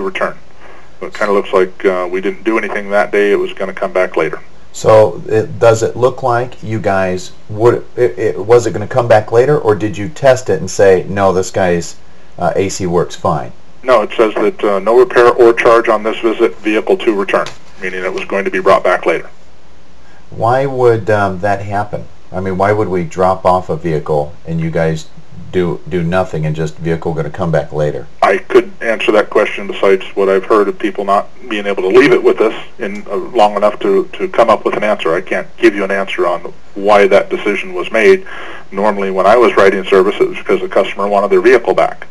return. It kind of looks like we didn't do anything that day. It was going to come back later. So does it look like you guys was it going to come back later, or did you test it and say, no, this guy's AC works fine? No, it says that no repair or charge on this visit, vehicle to return, meaning it was going to be brought back later. Why would that happen? I mean, why would we drop off a vehicle and you guys do nothing and just vehicle going to come back later? I could answer that question besides what I've heard of people not being able to leave it with us in long enough to come up with an answer. I can't give you an answer on why that decision was made. Normally when I was writing service, it was because the customer wanted their vehicle back.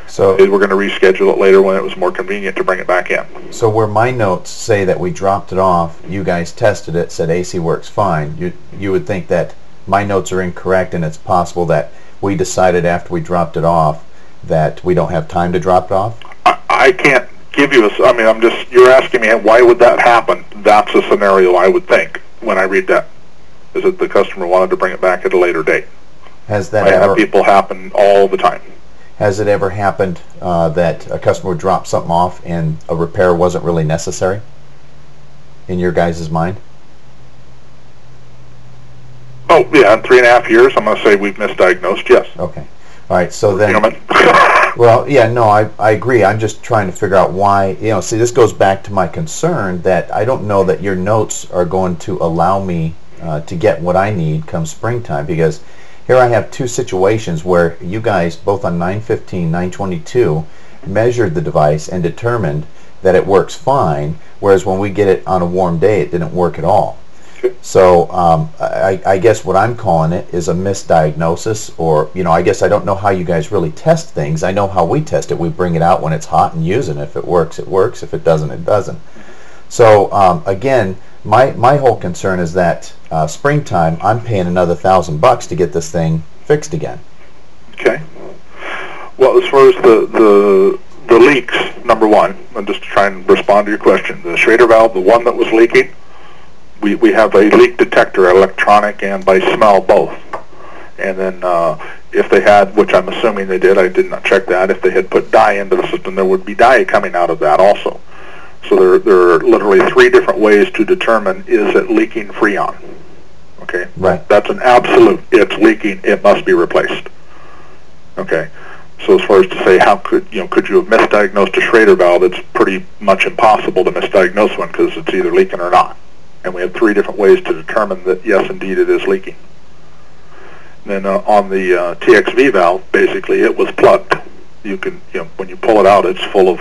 So they were going to reschedule it later when it was more convenient to bring it back in. So where my notes say that we dropped it off, you guys tested it, said AC works fine, you would think that my notes are incorrect, and it's possible that we decided after we dropped it off that we don't have time to drop it off? I can't give you I mean, you're asking me why would that happen. That's a scenario I would think when I read that, is that the customer wanted to bring it back at a later date. Has that I have people happen all the time. Has it ever happened that a customer would drop something off and a repair wasn't really necessary in your guys' mind? Oh, yeah, in 3.5 years, I'm going to say we've misdiagnosed, yes. Okay. All right, so then... Well, yeah, no, I agree. I'm just trying to figure out why, see, this goes back to my concern that I don't know that your notes are going to allow me to get what I need come springtime, because here I have two situations where you guys, both on 9/15, 9/22, measured the device and determined that it works fine, whereas when we get it on a warm day, it didn't work at all. So I guess what I'm calling it is a misdiagnosis, or I guess I don't know how you guys really test things. I know how we test it. We bring it out when it's hot and use it. If it works, it works. If it doesn't, it doesn't. So again, my whole concern is that springtime, I'm paying another $1,000 to get this thing fixed again. Okay. Well, as far as the leaks, number one, and just to try and respond to your question, the Schrader valve, the one that was leaking, we have a leak detector, electronic and by smell both. And then if they had, which I'm assuming they did, I did not check that, if they had put dye into the system, there would be dye coming out of that also. So there are literally 3 different ways to determine, is it leaking Freon? Okay? Right. That's an absolute, it's leaking, it must be replaced. Okay? So as far as to say how could you have misdiagnosed a Schrader valve, it's pretty much impossible to misdiagnose one because it's either leaking or not. And we have 3 different ways to determine that, yes, indeed, it is leaking. And then on the TXV valve, basically, it was plugged. You can, when you pull it out, it's full of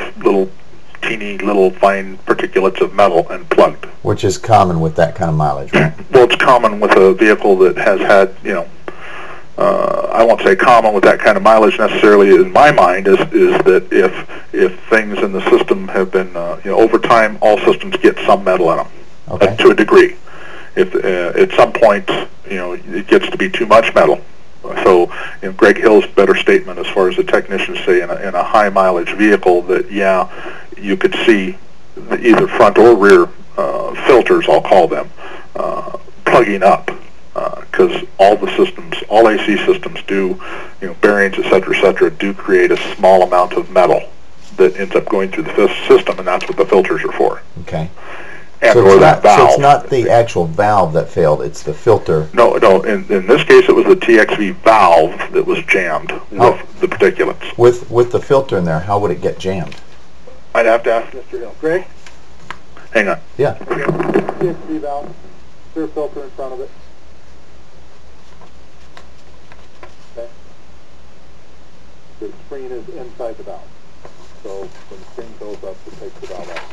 teeny little fine particulates of metal and plugged. Which is common with that kind of mileage, right? Well, it's common with a vehicle that has had, I won't say common with that kind of mileage necessarily in my mind, is that if things in the system have been, over time, all systems get some metal in them. Okay. To a degree. If at some point, it gets to be too much metal. So, Greg Hill's better statement as far as the technicians say in a high mileage vehicle that, yeah, you could see either front or rear filters, I'll call them, plugging up, because all the systems, all AC systems do, bearings, et cetera, do create a small amount of metal that ends up going through the system, and that's what the filters are for. Okay. So it's not the actual valve that failed, it's the filter. No, in this case it was the TXV valve that was jammed with the particulates. With the filter in there, how would it get jammed? I'd have to ask Mr. Hill. Greg? Hang on. Yeah. TXV valve, clear filter in front of it. Okay. The screen is inside the valve. So when the screen goes up, it takes the valve out.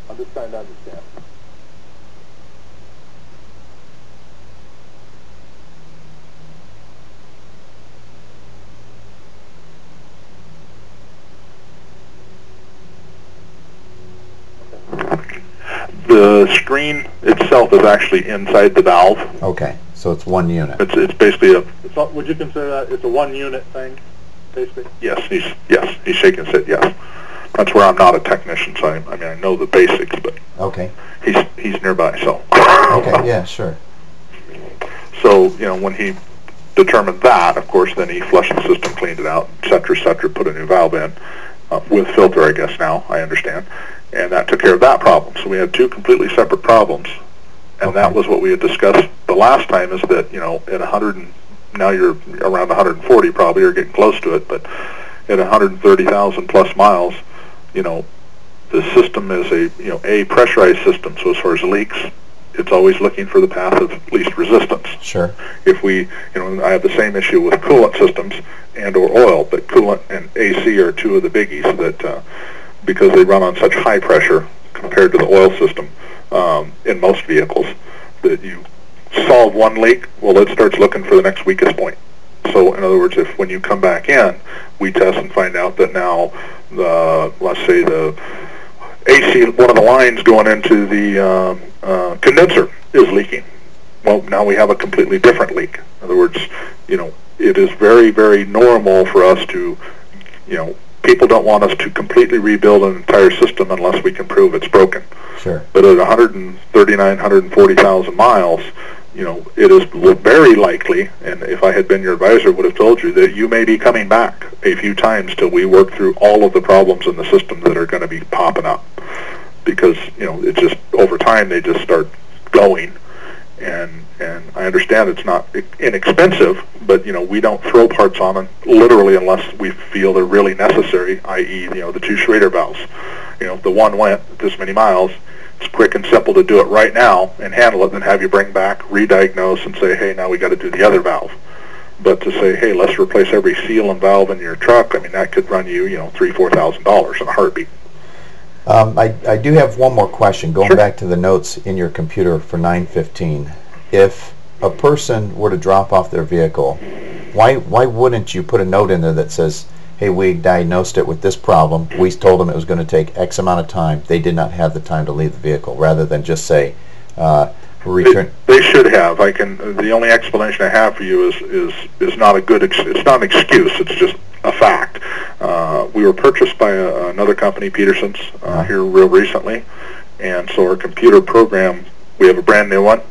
I'm just trying to understand. The screen itself is actually inside the valve. Okay, so it's one unit. It's basically would you consider that it's a one unit thing, basically? Yes, he's shaking his head. Yes. That's where I'm not a technician, so I know the basics, but okay, he's nearby, so. Okay, yeah, sure. So when he determined that, of course, then he flushed the system, cleaned it out, et cetera, put a new valve in, with filter, I guess now, I understand. And that took care of that problem. So we had two completely separate problems. And that was what we had discussed the last time, is that, you know, at 100, now you're around 140 probably, or getting close to it, but at 130,000 plus miles, you know, the system is a pressurized system. So as far as leaks, it's always looking for the path of least resistance. Sure. If we, I have the same issue with coolant systems and or oil, but coolant and AC are two of the biggies that, because they run on such high pressure compared to the oil system in most vehicles, that you solve one leak, well, it starts looking for the next weakest point. So in other words, if when you come back in, we test and find out that now let's say the AC, one of the lines going into the condenser is leaking. Well, now we have a completely different leak. In other words, it is very, very normal for us to, people don't want us to completely rebuild an entire system unless we can prove it's broken. Sure. But at 139, 140,000 miles, it is very likely, and if I had been your advisor, would have told you that you may be coming back a few times till we work through all of the problems in the system that are going to be popping up. Because, it's just, over time, they just start going. And I understand it's not inexpensive, but, we don't throw parts on them literally unless we feel they're really necessary, i.e., the two Schrader valves. The one went this many miles. It's quick and simple to do it right now and handle it, and then have you bring back, re-diagnose, and say, hey, now we got to do the other valve. But to say, hey, let's replace every seal and valve in your truck, I mean, that could run you, $3,000-$4,000 in a heartbeat. I do have one more question. Going back to the notes in your computer for 915, if a person were to drop off their vehicle, why wouldn't you put a note in there that says, hey, we diagnosed it with this problem, we told them it was going to take X amount of time, they did not have the time to leave the vehicle, rather than just say, return. They should have. The only explanation I have for you is not a good, it's not an excuse, it's just a fact. We were purchased by another company, Peterson's, here real recently, and so our computer program, we have a brand new one,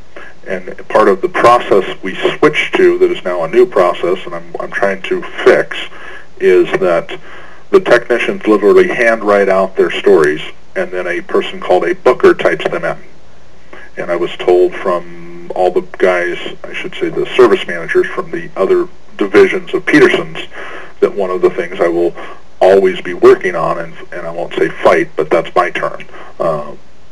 and part of the process we switched to, that is now a new process, and I'm trying to fix, is that the technicians literally handwrite out their stories, and then a person called a booker types them in. And I was told from all the guys, I should say the service managers from the other divisions of Peterson's, that one of the things I will always be working on, and I won't say fight, but that's my term,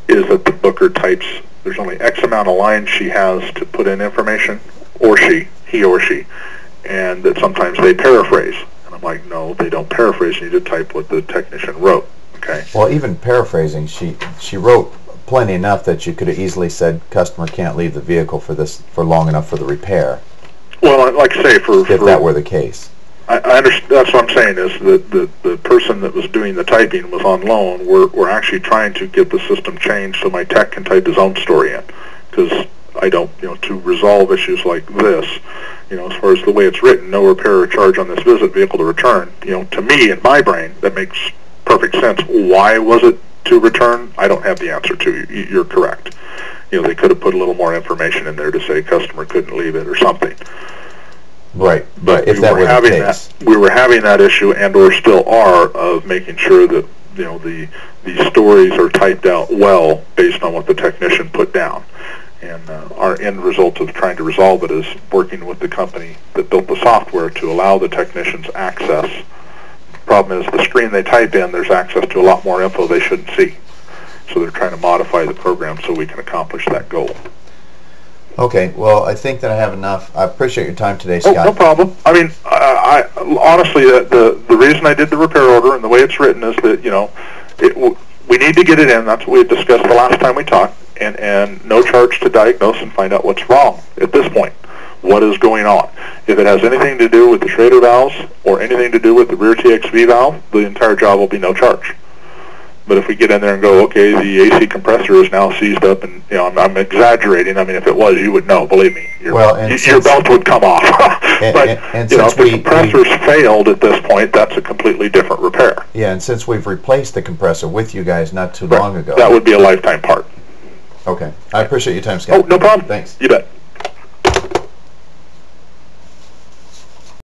is that the booker types, there's only X amount of lines she has to put in information, or he or she, and that sometimes they paraphrase. And I'm like, no, they don't paraphrase, you need to type what the technician wrote. Okay. Well, even paraphrasing, she wrote plenty enough that you could have easily said, customer can't leave the vehicle for long enough for the repair. Well, like I say, if that were the case. I understand. That's what I'm saying, is that the person that was doing the typing was on loan. We're actually trying to get the system changed so my tech can type his own story in, because I don't, to resolve issues like this, as far as the way it's written, no repair or charge on this visit, vehicle to return, to me, in my brain, that makes perfect sense. Why was it to return? I don't have the answer to. You're correct. They could have put a little more information in there to say customer couldn't leave it or something. Right, but if that were the case, we were having that issue, and or still are, of making sure that the stories are typed out well based on what the technician put down. And our end result of trying to resolve it is working with the company that built the software to allow the technicians access. The problem is the screen they type in, there's access to a lot more info they shouldn't see. So they're trying to modify the program so we can accomplish that goal. Okay, well, I think that I have enough. I appreciate your time today, Scott. Oh, no problem. I mean, I honestly, the reason I did the repair order and the way it's written is that, we need to get it in. That's what we discussed the last time we talked, and no charge to diagnose and find out what's wrong at this point. What is going on? If it has anything to do with the Schrader valves or anything to do with the rear TXV valve, the entire job will be no charge. But if we get in there and go, okay, the AC compressor is now seized up, and I'm exaggerating. I mean, if it was, you would know. Believe me, your belt would come off. But and if the compressor's failed at this point, that's a completely different repair. Yeah, and since we've replaced the compressor with you guys not too long ago, that would be a lifetime part. Okay, I appreciate your time, Scott. Oh, no problem. Thanks. You bet.